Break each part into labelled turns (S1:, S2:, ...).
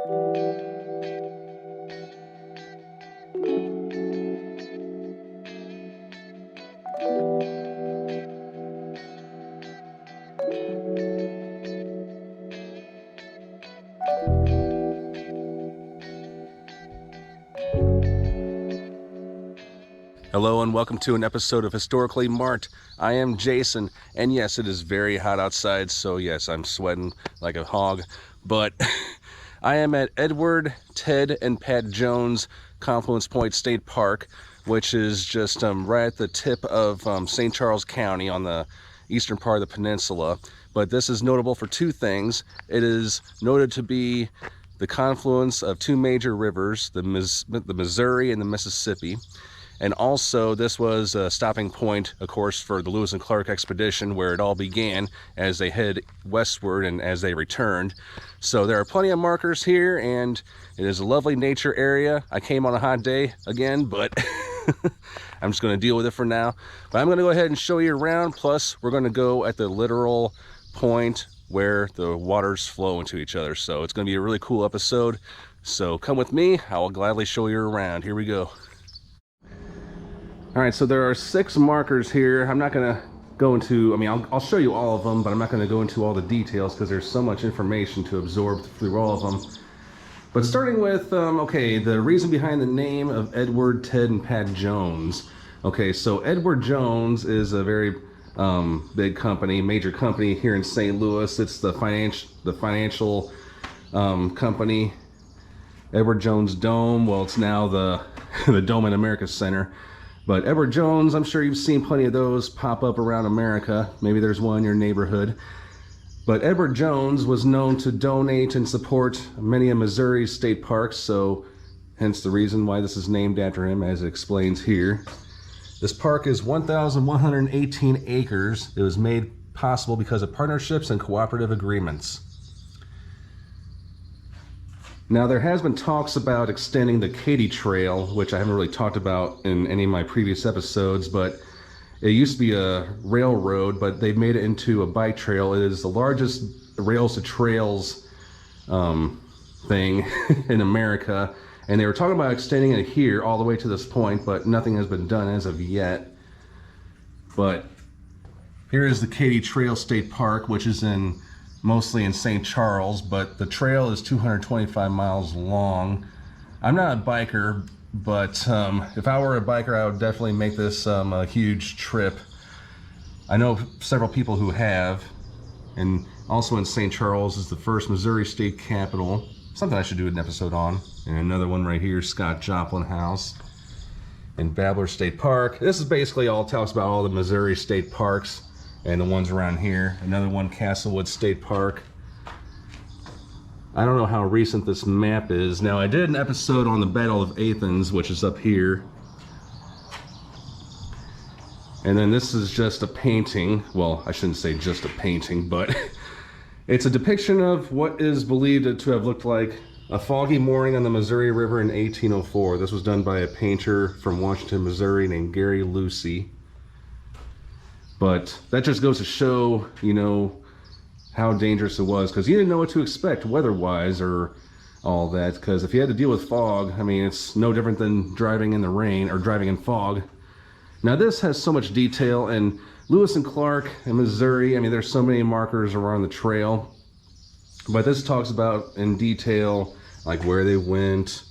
S1: Hello and welcome to an episode of Historically Marked. I am Jason, and yes, it is very hot outside, so yes, I'm sweating like a hog, but I am at Edward, Ted, and Pat Jones Confluence Point State Park, which is just right at the tip of St. Charles County on the eastern part of the peninsula. But this is notable for two things. It is noted to be the confluence of two major rivers, the Missouri and the Mississippi. And also, this was a stopping point, of course, for the Lewis and Clark expedition, where it all began as they head westward and as they returned. So there are plenty of markers here, and it is a lovely nature area. I came on a hot day again, but I'm just going to deal with it for now. But I'm going to go ahead and show you around. Plus, we're going to go at the literal point where the waters flow into each other. So it's going to be a really cool episode. So come with me. I will gladly show you around. Here we go. All right, so there are 6 markers here. I'm not gonna go into, I'll show you all of them, but I'm not gonna go into all the details because there's so much information to absorb through all of them. But starting with, okay, the reason behind the name of Edward, Ted, and Pat Jones. Okay, so Edward Jones is a very big company, major company here in St. Louis. It's the financial company. Edward Jones Dome, well, it's now the Dome in America Center. But Edward Jones, I'm sure you've seen plenty of those pop up around America. Maybe there's one in your neighborhood. But Edward Jones was known to donate and support many of Missouri's state parks, so hence the reason why this is named after him, as it explains here. This park is 1,118 acres. It was made possible because of partnerships and cooperative agreements. Now, there has been talks about extending the Katy Trail, which I haven't really talked about in any of my previous episodes, but it used to be a railroad, but they've made it into a bike trail. It is the largest rails to trails thing in America, and they were talking about extending it here all the way to this point, but nothing has been done as of yet. But here is the Katy Trail State Park, which is mostly in St. Charles, but the trail is 225 miles long. I'm not a biker, but if I were a biker, I would definitely make this a huge trip. I know several people who have, and also in St. Charles is the first Missouri state capital, something I should do an episode on, and another one right here, Scott Joplin House, in Babbler State Park. This is basically all talks about all the Missouri state parks and the ones around here. Another one, Castlewood State Park. I don't know how recent this map is. Now, I did an episode on the Battle of Athens, which is up here. And then this is just a painting. Well, I shouldn't say just a painting, but it's a depiction of what is believed to have looked like a foggy morning on the Missouri River in 1804. This was done by a painter from Washington, Missouri named Gary Lucy. But that just goes to show, how dangerous it was, because you didn't know what to expect weather-wise or all that, because if you had to deal with fog, it's no different than driving in the rain or driving in fog. Now, this has so much detail, and Lewis and Clark in Missouri, there's so many markers around the trail, but this talks about in detail, like where they went,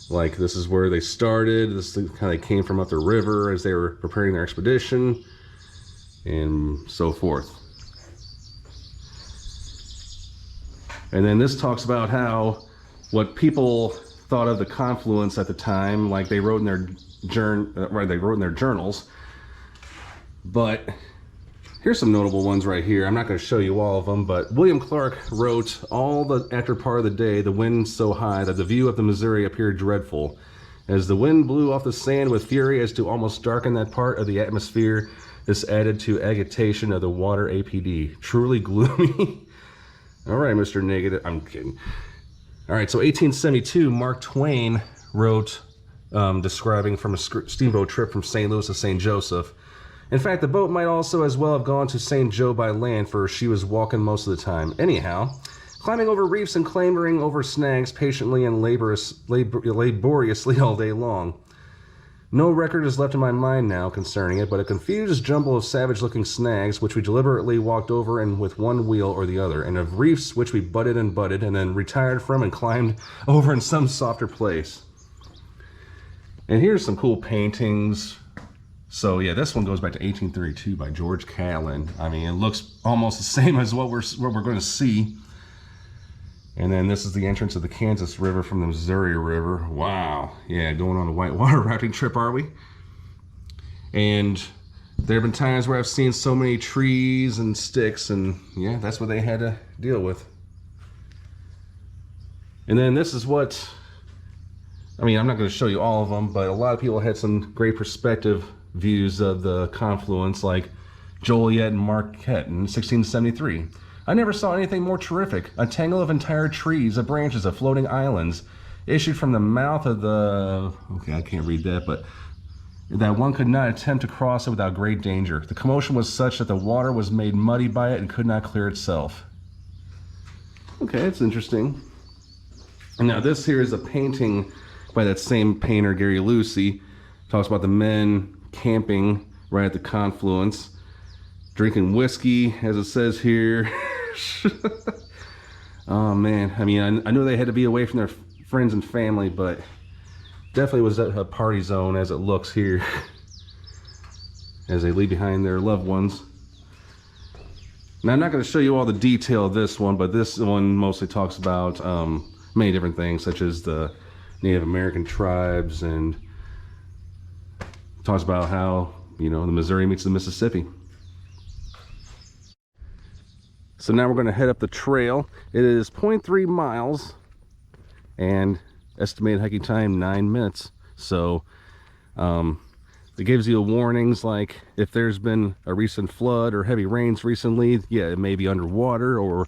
S1: like this is where they started, this is how they came from up the river as they were preparing their expedition, and so forth. And then this talks about how what people thought of the confluence at the time, like they wrote in their journals. But here's some notable ones right here. I'm not going to show you all of them, but William Clark wrote, after part of the day, the wind so high that the view of the Missouri appeared dreadful, as the wind blew off the sand with fury as to almost darken that part of the atmosphere. This added to agitation of the water APD. Truly gloomy. All right, Mr. Negative. I'm kidding. All right, so 1872, Mark Twain wrote describing from a steamboat trip from St. Louis to St. Joseph. In fact, the boat might also as well have gone to St. Joe by land, for she was walking most of the time. Anyhow, climbing over reefs and clambering over snags patiently and laboriously all day long. No record is left in my mind now concerning it, but a confused jumble of savage-looking snags, which we deliberately walked over and with one wheel or the other, and of reefs which we butted, and then retired from and climbed over in some softer place. And here's some cool paintings. So yeah, this one goes back to 1832 by George Callan. I mean, it looks almost the same as what we're going to see. And then this is the entrance of the Kansas River from the Missouri River. Wow. Yeah, going on a whitewater rafting trip, are we? And there have been times where I've seen so many trees and sticks, and yeah, that's what they had to deal with. And then this is what, I mean, I'm not going to show you all of them, but a lot of people had some great perspective views of the confluence, like Joliet and Marquette in 1673. I never saw anything more terrific. A tangle of entire trees, of branches, of floating islands, issued from the mouth of the... Okay, I can't read that, but that one could not attempt to cross it without great danger. The commotion was such that the water was made muddy by it and could not clear itself. Okay, that's interesting. And now this here is a painting by that same painter, Gary Lucy. Talks about the men camping right at the confluence, drinking whiskey, as it says here. Oh man, I mean, I knew they had to be away from their friends and family, but definitely was a party zone as it looks here, as they leave behind their loved ones. Now, I'm not going to show you all the detail of this one, but this one mostly talks about many different things, such as the Native American tribes, and talks about how, you know, the Missouri meets the Mississippi. So now we're going to head up the trail. It is 0.3 miles and estimated hiking time 9 minutes. So it gives you warnings, like if there's been a recent flood or heavy rains recently, yeah, it may be underwater, or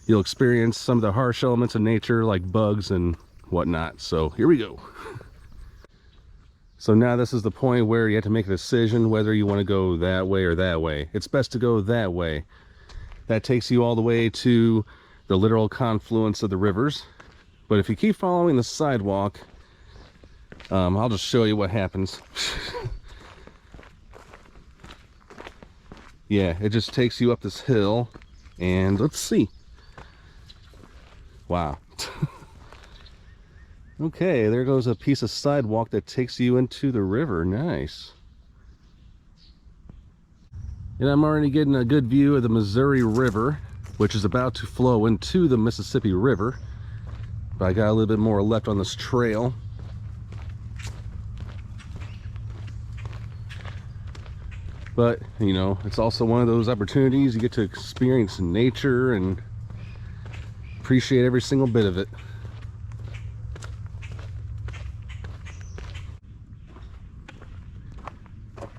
S1: you'll experience some of the harsh elements of nature like bugs and whatnot. So here we go. So now this is the point where you have to make a decision whether you want to go that way or that way. It's best to go that way. That takes you all the way to the literal confluence of the rivers. But if you keep following the sidewalk, I'll just show you what happens. Yeah, it just takes you up this hill, and let's see. Wow. Okay, there goes a piece of sidewalk that takes you into the river. Nice. And I'm already getting a good view of the Missouri River, which is about to flow into the Mississippi River. But I got a little bit more left on this trail. But, you know, it's also one of those opportunities you get to experience nature and appreciate every single bit of it.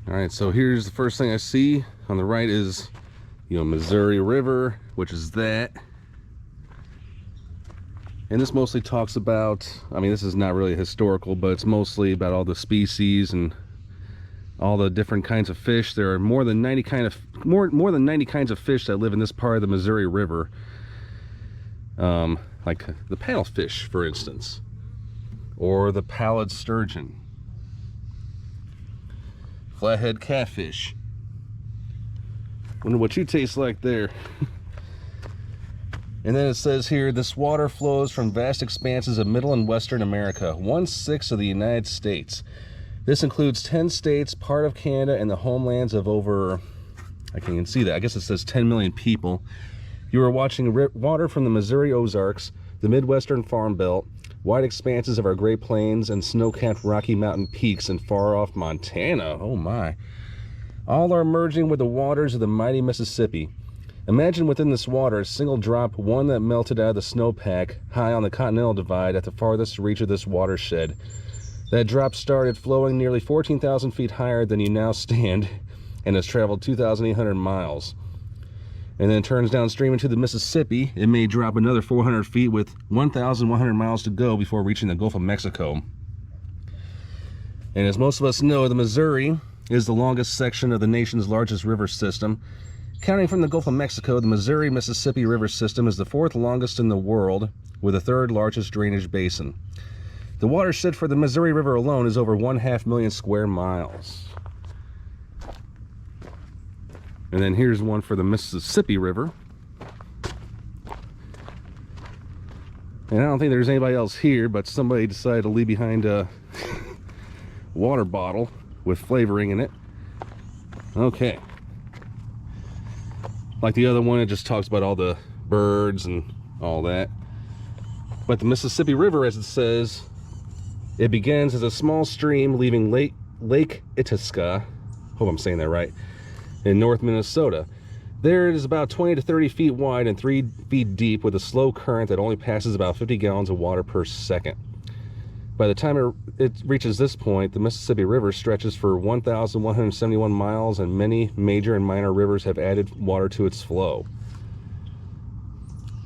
S1: All right, so here's the first thing I see. On the right is, you know, Missouri River, which is that. And this mostly talks about, I mean, this is not really historical, but it's mostly about all the species and all the different kinds of fish. There are more than 90 kinds of fish that live in this part of the Missouri River. Like the paddlefish, for instance, or the pallid sturgeon, flathead catfish. Wonder what you taste like there. And then it says here, this water flows from vast expanses of middle and western America, 1/6 of the United States. This includes 10 states, part of Canada, and the homelands of over, I can't even see that, I guess it says 10 million people. You are watching water from the Missouri Ozarks, the Midwestern Farm Belt, wide expanses of our Great Plains, and snow-capped Rocky Mountain peaks in far-off Montana. Oh my. All are merging with the waters of the mighty Mississippi. Imagine within this water a single drop, one that melted out of the snowpack high on the Continental Divide at the farthest reach of this watershed. That drop started flowing nearly 14,000 feet higher than you now stand and has traveled 2,800 miles. And then turns downstream into the Mississippi. It may drop another 400 feet with 1,100 miles to go before reaching the Gulf of Mexico. And as most of us know, the Missouri is the longest section of the nation's largest river system. Counting from the Gulf of Mexico, the Missouri-Mississippi River system is the 4th longest in the world, with the 3rd largest drainage basin. The watershed for the Missouri River alone is over 1/2 million square miles. And then here's one for the Mississippi River. And I don't think there's anybody else here, but somebody decided to leave behind a water bottle with flavoring in it. Okay. Like the other one, it just talks about all the birds and all that. But the Mississippi River, as it says, it begins as a small stream leaving Lake Itasca, hope I'm saying that right, in North Minnesota. There it is about 20 to 30 feet wide and 3 feet deep, with a slow current that only passes about 50 gallons of water per second. By the time it reaches this point, the Mississippi River stretches for 1,171 miles, and many major and minor rivers have added water to its flow.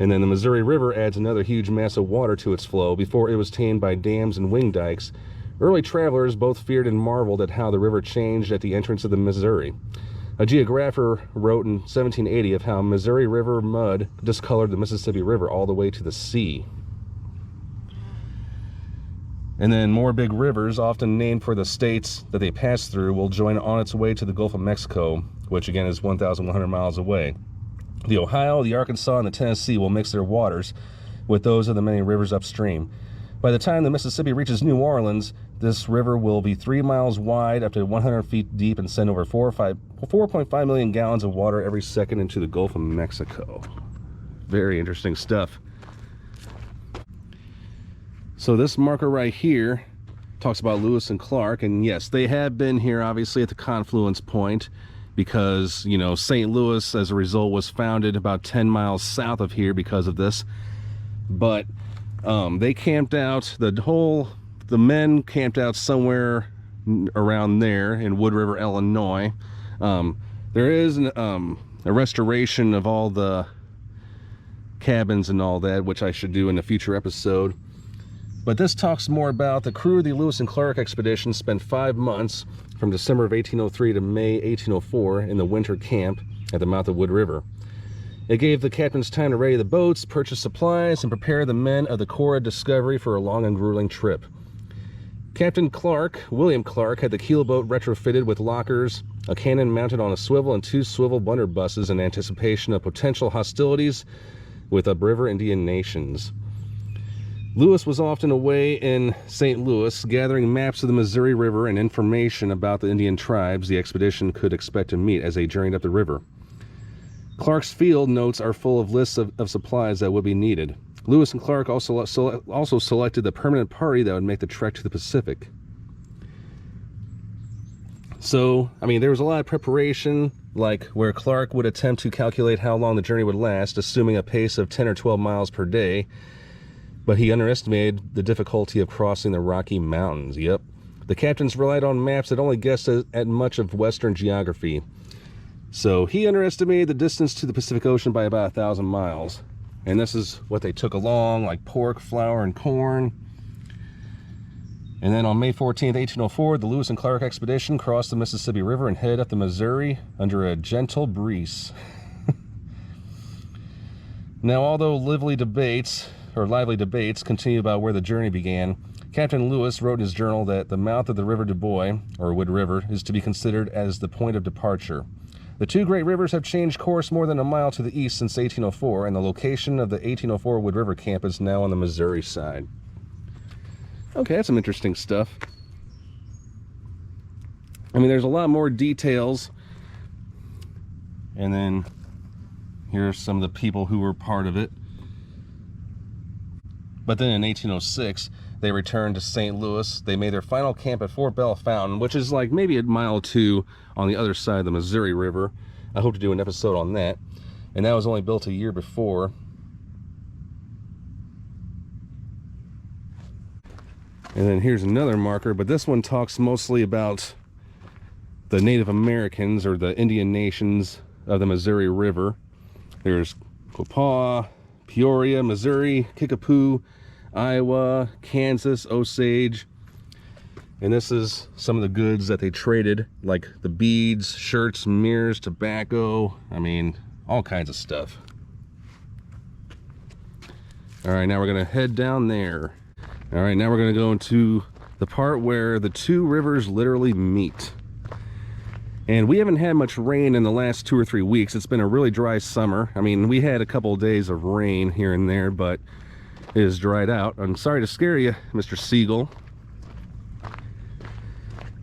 S1: And then the Missouri River adds another huge mass of water to its flow before it was tamed by dams and wing dikes. Early travelers both feared and marveled at how the river changed at the entrance of the Missouri. A geographer wrote in 1780 of how Missouri River mud discolored the Mississippi River all the way to the sea. And then more big rivers, often named for the states that they pass through, will join on its way to the Gulf of Mexico, which again is 1,100 miles away. The Ohio, the Arkansas, and the Tennessee will mix their waters with those of the many rivers upstream. By the time the Mississippi reaches New Orleans, this river will be 3 miles wide, up to 100 feet deep, and send over 4.5 million gallons of water every second into the Gulf of Mexico. Very interesting stuff. So this marker right here talks about Lewis and Clark, and yes, they have been here obviously at the confluence point, because, you know, St. Louis as a result was founded about 10 miles south of here because of this. But they camped out, the men camped out somewhere around there in Wood River, Illinois. There is a restoration of all the cabins and all that, which I should do in a future episode. But this talks more about the crew of the Lewis and Clark expedition spent 5 months from December of 1803 to May 1804 in the winter camp at the mouth of Wood River. It gave the captains time to ready the boats, purchase supplies, and prepare the men of the Corps of Discovery for a long and grueling trip. Captain Clark, William Clark, had the keelboat retrofitted with lockers, a cannon mounted on a swivel, and 2 swivel blunderbusses in anticipation of potential hostilities with upriver Indian nations. Lewis was often away in St. Louis, gathering maps of the Missouri River and information about the Indian tribes the expedition could expect to meet as they journeyed up the river. Clark's field notes are full of lists of supplies that would be needed. Lewis and Clark also selected the permanent party that would make the trek to the Pacific. So, I mean, there was a lot of preparation, like where Clark would attempt to calculate how long the journey would last, assuming a pace of 10 or 12 miles per day. But he underestimated the difficulty of crossing the Rocky Mountains. Yep. The captains relied on maps that only guessed at much of Western geography. So he underestimated the distance to the Pacific Ocean by about 1,000 miles. And this is what they took along, like pork, flour, and corn. And then on May 14th, 1804, the Lewis and Clark expedition crossed the Mississippi River and headed up the Missouri under a gentle breeze. Now, although lively debates continue about where the journey began, Captain Lewis wrote in his journal that the mouth of the River Du Bois, or Wood River, is to be considered as the point of departure. The 2 great rivers have changed course more than a mile to the east since 1804, and the location of the 1804 Wood River camp is now on the Missouri side. Okay, that's some interesting stuff. I mean, there's a lot more details. And then here's some of the people who were part of it. But then in 1806, they returned to St. Louis. They made their final camp at Fort Bell Fountain, which is like maybe a mile or 2 on the other side of the Missouri River. I hope to do an episode on that. And that was only built a year before. And then here's another marker, but this one talks mostly about the Native Americans, or the Indian nations of the Missouri River. There's Quapaw, Peoria, Missouri, Kickapoo, Iowa, Kansas, Osage. And this is some of the goods that they traded, like the beads, shirts, mirrors, tobacco. I mean, all kinds of stuff. All right, now we're gonna head down there. All right, now we're gonna go into the part where the two rivers literally meet. And we haven't had much rain in the last 2 or 3 weeks. It's been a really dry summer. I mean, we had a couple of days of rain here and there, but it has dried out. I'm sorry to scare you, Mr. Seagull.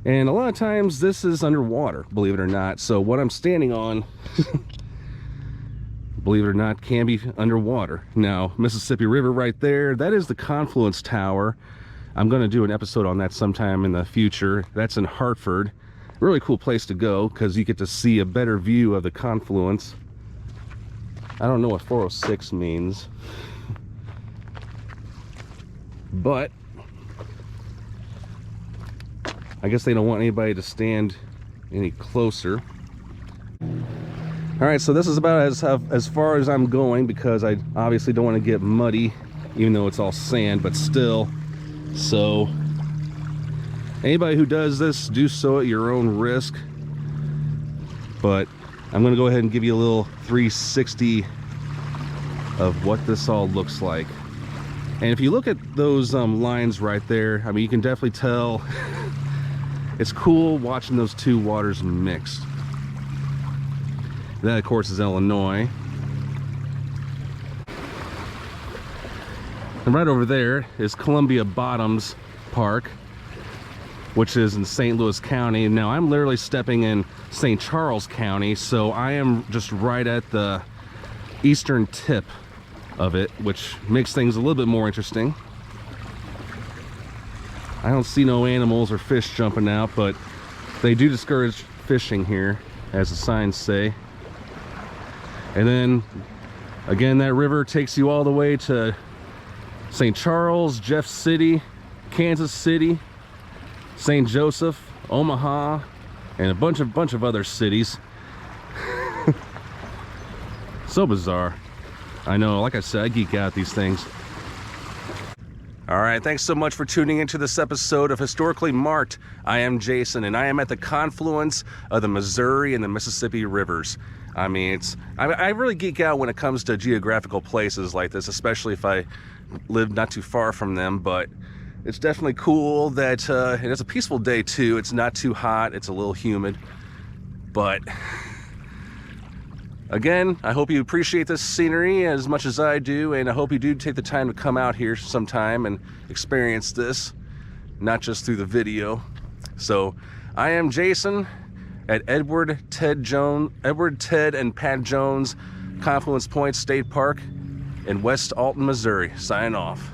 S1: And a lot of times this is underwater, believe it or not. So what I'm standing on, believe it or not, can be underwater. Now, Mississippi River right there, that is the Confluence Tower. I'm going to do an episode on that sometime in the future. That's in Hartford. Really cool place to go because you get to see a better view of the confluence. I don't know what 406 means, but I guess they don't want anybody to stand any closer. All right, so this is about as far as I'm going because I obviously don't want to get muddy, even though it's all sand, but still. So anybody who does this, do so at your own risk. But I'm going to go ahead and give you a little 360 of what this all looks like. And if you look at those lines right there, I mean, you can definitely tell it's cool watching those two waters mixed. That, of course, is Illinois. And right over there is Columbia Bottoms Park, which is in St. Louis County. Now, I'm literally stepping in St. Charles County, so I am just right at the eastern tip of it, which makes things a little bit more interesting. I don't see no animals or fish jumping out, but they do discourage fishing here, as the signs say. And then, again, that river takes you all the way to St. Charles, Jeff City, Kansas City, St. Joseph, Omaha, and a bunch of other cities. So bizarre. I know, like I said, I geek out these things. All right, thanks so much for tuning into this episode of Historically Marked. I am Jason, and I am at the confluence of the Missouri and the Mississippi rivers. I mean, I really geek out when it comes to geographical places like this, especially if I live not too far from them. But it's definitely cool that it's a peaceful day too. It's not too hot. It's a little humid, but again, I hope you appreciate this scenery as much as I do, and I hope you do take the time to come out here sometime and experience this, not just through the video. So I am Jason at Edward, Ted, and Pat Jones Confluence Point State Park in West Alton, Missouri. Signing off.